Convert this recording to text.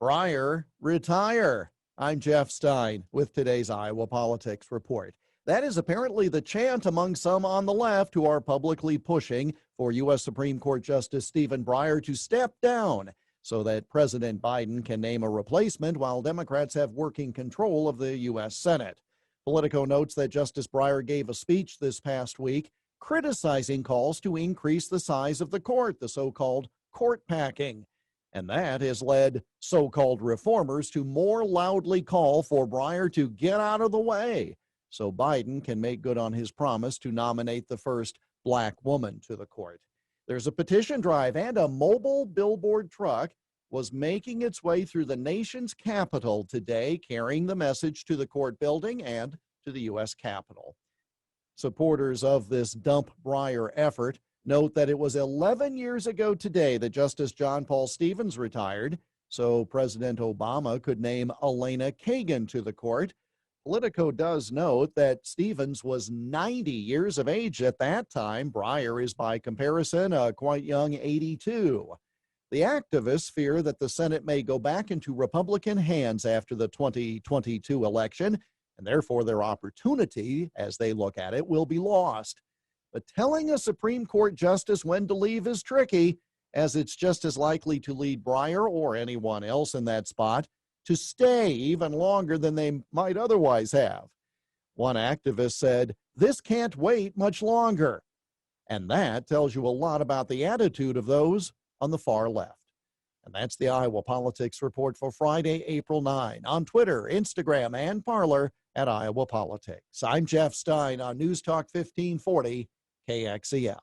Breyer, retire. I'm Jeff Stein with today's Iowa Politics Report. That is apparently the chant among some on the left who are publicly pushing for U.S. Supreme Court Justice Stephen Breyer to step down so that President Biden can name a replacement while Democrats have working control of the U.S. Senate. Politico notes that Justice Breyer gave a speech this past week criticizing calls to increase the size of the court, the so-called court packing. And that has led so-called reformers to more loudly call for Breyer to get out of the way so Biden can make good on his promise to nominate the first black woman to the court. There's a petition drive, and a mobile billboard truck was making its way through the nation's capital today, carrying the message to the court building and to the U.S. Capitol. Supporters of this Dump Breyer effort note that it was 11 years ago today that Justice John Paul Stevens retired, so President Obama could name Elena Kagan to the court. Politico does note that Stevens was 90 years of age at that time. Breyer is, by comparison, a quite young 82. The activists fear that the Senate may go back into Republican hands after the 2022 election, and therefore their opportunity, as they look at it, will be lost. But telling a Supreme Court justice when to leave is tricky, as it's just as likely to lead Breyer or anyone else in that spot to stay even longer than they might otherwise have. One activist said, "This can't wait much longer." And that tells you a lot about the attitude of those on the far left. And that's the Iowa Politics Report for Friday, April 9. On Twitter, Instagram, and Parler at Iowa Politics. I'm Jeff Stein on News Talk 1540 KXEL.